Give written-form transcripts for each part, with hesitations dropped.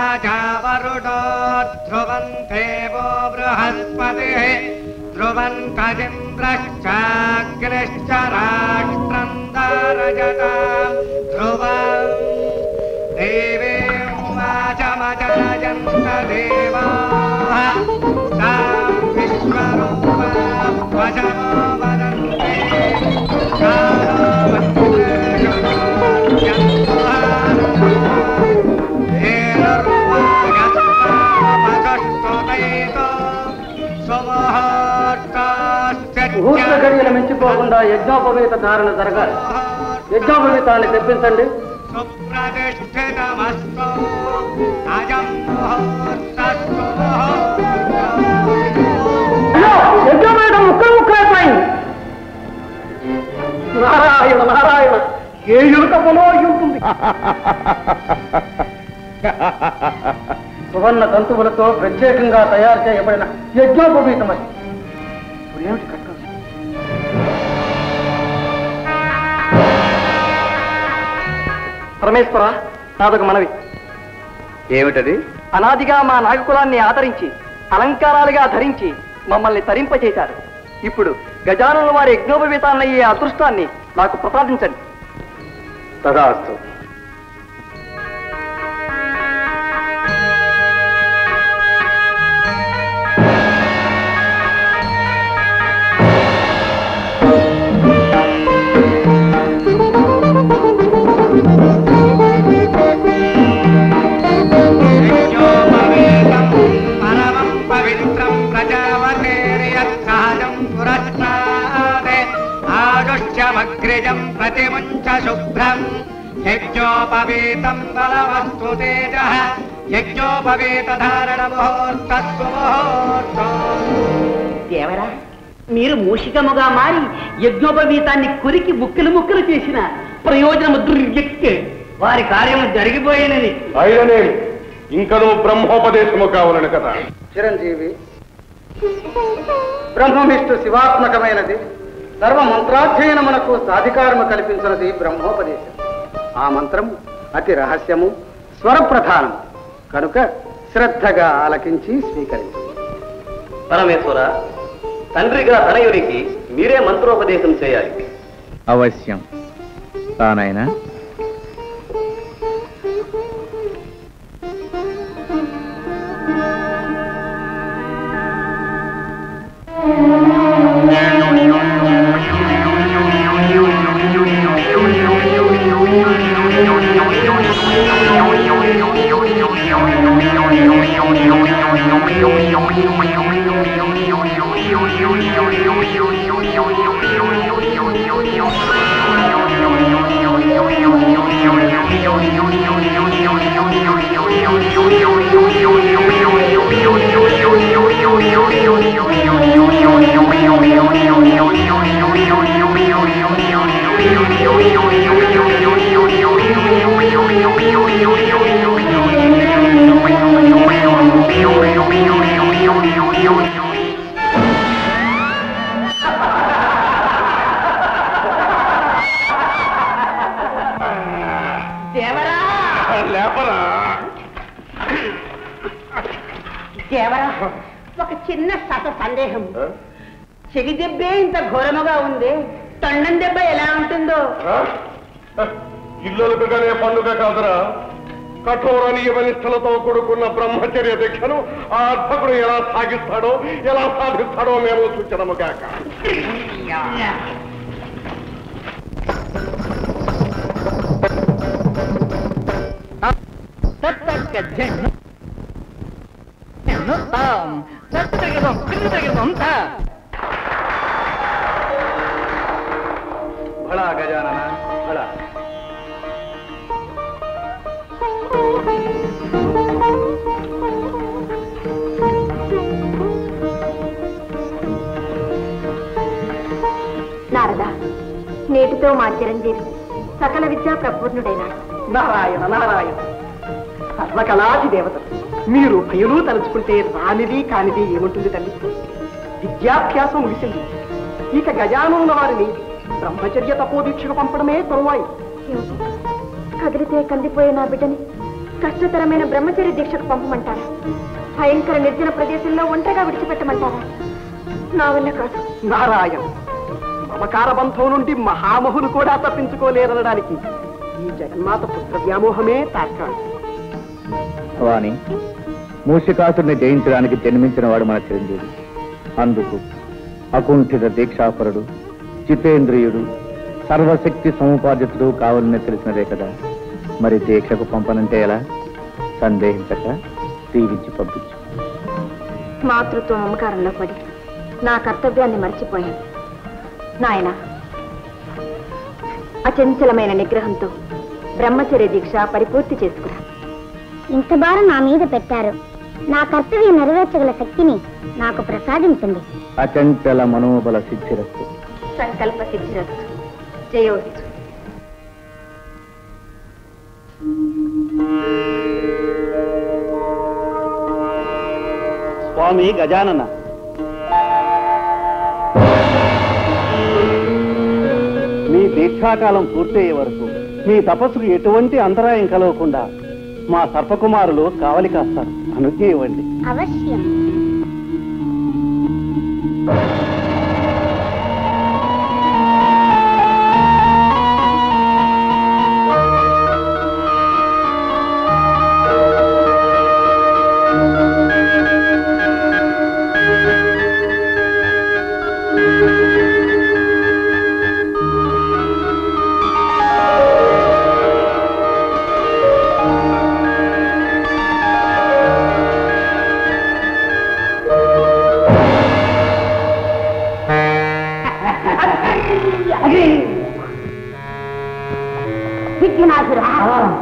वरुणो ध्रुवं देवो बृहस्पतिः ध्रुवन्तरिन्द्रश्चाग्निश्च राष्ट्रं धारयतां ध्रुवम् देवीं वाचमजायन्त देवाः तां विश्वरूपां वशमो वदन्ते ముహూర్త గడియలు మించిపోకుండా యజ్ఞోపవేత ధారణ జరగాలి. యజ్ఞోపవేతాన్ని తెప్పించండి. యజ్ఞోపవేతం ముక్కలు ముక్కలైపోయింది. నారాయణ నారాయణ, ఏ యువత పొలో ఉంటుంది. సువర్ణ తంతువులతో ప్రత్యేకంగా తయారు చేయబడిన యజ్ఞోపవీతం అది. ఏమిటి కట్టం? పరమేశ్వర, నాదొక మనవి. ఏమిటది? అనాదిగా మా నాగకులాన్ని ఆదరించి అలంకారాలుగా ధరించి మమ్మల్ని తరింపచేశారు. ఇప్పుడు గజానుల వారి యజ్ఞోపవీతాన్నయ్యే అదృష్టాన్ని నాకు ప్రసాదించండి. తదాస్తు. प्रतिमुञ्च शुभ्रम् यज्ञोपवीतं बलवस्तु तेजः यज्ञोपवीतधारण मुहूर्तस्तु मुहूर्तो. దేవరా, మీరు మూషికముగా మారి యజ్ఞోపవీతాన్ని కురికి ముక్కలు ముక్కలు చేసిన ప్రయోజనము దుర్యక్తే. వారి కార్యము జరిగిపోయినది. అయిననే ఇంకనూ బ్రహ్మోపదేశము కావాలని కదా. చిరంజీవి, బ్రహ్మవిష్ణు శివాత్మకమైనది. సర్వ మంత్రాధ్యయనమునకు సాధికారము కల్పించినది బ్రహ్మోపదేశం. ఆ మంత్రము అతి రహస్యము, స్వరప్రధానము కనుక శ్రద్ధగా ఆలకించి స్వీకరించు. పరమేశ్వర, తండ్రిగా తనయునికి మీరే మంత్రోపదేశం చేయాలి. అవశ్యం. తానైనా ఒక చిన్న సందేహం. చెవి దెబ్బే ఇంత ఘోరముగా ఉంది, తొండం దెబ్బ ఎలా ఉంటుందో. ఇల్లుగానే పండుగ కాదురా. కఠోర నియమనిష్టలతో కూడుకున్న బ్రహ్మచర్య దీక్షను ఆ అర్భకుడు ఎలా సాగిస్తాడో, ఎలా సాధిస్తాడో మేము సూచనము కాక. భళా గజానన భళా. నారద, నేటితో మా చిరంజీవి సకల విద్యా ప్రపూర్ణుడైనాడు. నారాయణ నారాయణ, సర్వకళాది దేవత. మీరు భయలు తలుచుకుంటే రానిది కానిది ఏముంటుంది తల్లి? విద్యాభ్యాసం ముగిసింది. ఇక గజానున్న వారిని బ్రహ్మచర్య తపోదీక్షకు పంపడమే తరువాయి. కదిలితే కందిపోయే నా బిడ్డని కష్టతరమైన బ్రహ్మచర్య దీక్షకు పంపమంటారా? భయంకర నిర్జన ప్రదేశంలో ఒంటరిగా విడిచిపెట్టమంటారా? నా వల్ల కాదు. నారాయణ, మమకార బంధం నుండి మహామహులు కూడా తప్పించుకోలేరనడానికి ఈ జగన్మాత పుత్ర వ్యామోహమే తార్కాణం. వాణి, మూషికాసుడిని జయించడానికి జన్మించిన వాడు మన చిరంజీవి. అందుకు అకుంఠిత దీక్షాపరుడు, జితేంద్రియుడు, సర్వశక్తి సముపార్జితుడు కావాలని తెలిసినదే కదా. మరి దీక్షకు పంపనంటే ఎలా? సందేహించక దీవించి పంపించు. మాతృత్వ మమకారంలో పడి నా కర్తవ్యాన్ని మర్చిపోయాను. నాయన, అచంచలమైన నిగ్రహంతో బ్రహ్మచర్య దీక్ష పరిపూర్తి చేసుకురా. ఇంత భారం నా మీద పెట్టారు. నా కర్తవ్యం నెరవేర్చగల శక్తిని నాకు ప్రసాదించండి. అచంచల మనోబల సిద్ధిరస్తు. సంకల్ప సిద్ధిరస్తు. జయోస్తు. స్వామి గజానన, మీ దీక్షాకాలం పూర్తయ్యే వరకు మీ తపస్సుకు ఎటువంటి అంతరాయం కలగకుండా మా సర్పకుమారులు కావలి కాస్తారు. అనుజ్ఞ ఇవ్వండి. అవశ్యం.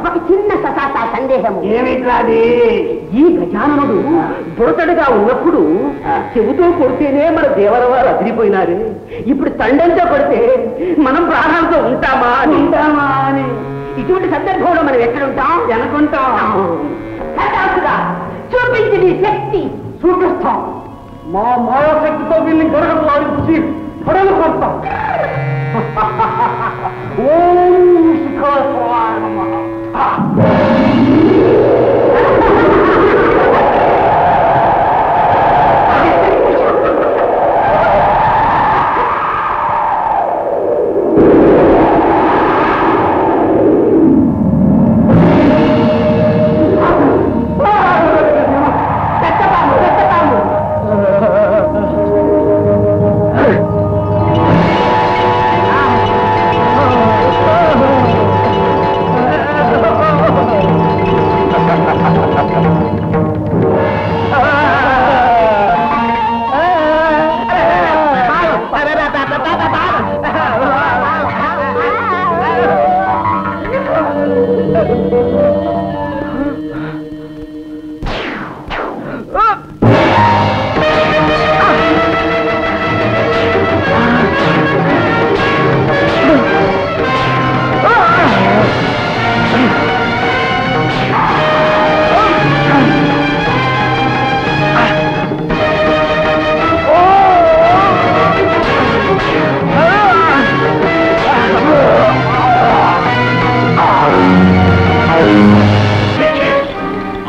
ఒక చిన్న సందేహము. ఏమిట్లాది? ఈ గజాననుడు బుడతడుగా ఉన్నప్పుడు చెబుతూ కొడితేనే మన దేవరవారు అదిరిపోయినారు. ఇప్పుడు తండంతో కొడితే మనం ప్రాణాలతో ఉంటామా అని ఇటువంటి సందర్భంలో మనం ఎక్కడుంటాం? అనుకుంటాం. చూపించి నీ శక్తి చూపిస్తాం. మా మాయాశక్తితో వీళ్ళని గొడవలు వారించి గొడవలు కొడతాం. ఓం శిఖరాయ నమః.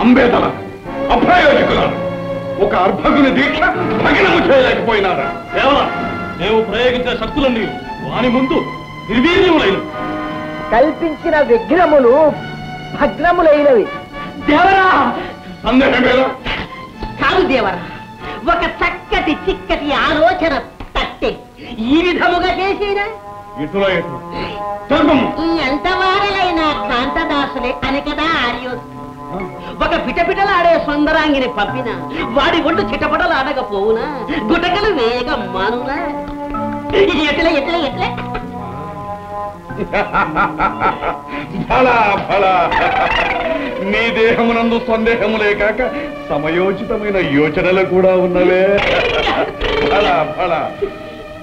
అంబేదల అప్రయోజకుల ఒక అర్భకుని దీక్ష భగ్నము చేయలేకపోయినారా? కేవలం మేము ప్రయోగించిన శక్తులన్నీ వాని ముందు నిర్వీర్యములైన కల్పించిన విగ్రహములు భగ్నములైనవి. దేవరా, సందేహమేలా? కాదు దేవరా, ఒక చక్కటి చిక్కటి ఆలోచన తట్టే ఈ విధముగా చేసినా ఇటులో ఎటు తెలుపము. ఎంత వారలైన కాంతదాసులే అని కదా ఆర్యోస్. ఒక పిటపిటలాడే సుందరాంగిని పంపిన వాడి ఒళ్ళు చిటపటలాడకపోవునా? గుటకలు వేగం మానునా? ఎట్లే ఎట్లే ఎట్లే ఫలా ఫలా నీ దేహమునందు సందేహములే కాక సమయోచితమైన యోచనలు కూడా ఉన్నవే. ఫలా ఫలా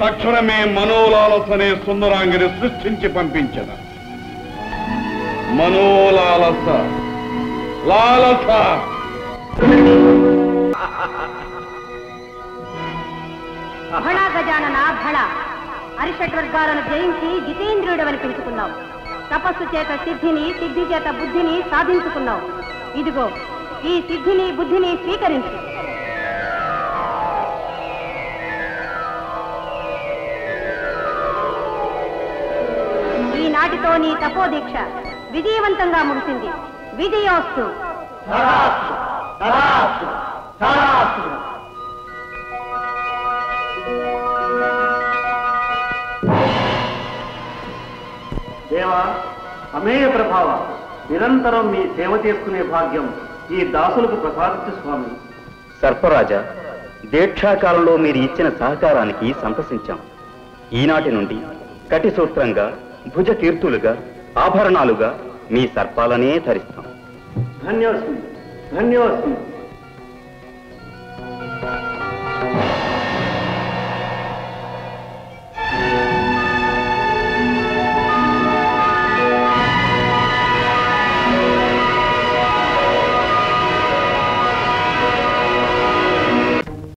తక్షణమే మనోలాలసనే సుందరాంగిని సృష్టించి పంపించద. మనోలాలస లాలస. భళ గజానన భళ. అరిషడ్వర్గాలను జయించి జితేంద్రియుడవని పిలుచుకున్నావు. తపస్సు చేత సిద్ధిని, సిద్ధి చేత బుద్ధిని సాధించుకున్నావు. ఇదిగో ఈ సిద్ధిని బుద్ధిని స్వీకరించు. ఈనాటితో నీ తపోదీక్ష విజయవంతంగా ముగిసింది. విజయోస్తు. దేవా, అమేయ ప్రభావ, నిరంతరం మీ సేవ చేసుకునే భాగ్యం ఈ దాసులకు ప్రసాదించు స్వామి. సర్పరాజా, దీక్షాకాలంలో మీరు ఇచ్చిన సహకారానికి సంతసించాం. ఈనాటి నుండి కటి సూత్రంగా, భుజ కీర్తులుగా, ఆభరణాలుగా మీ సర్పాలనే ధరిస్తాం. ధన్యోస్మి, ధన్యోస్మి.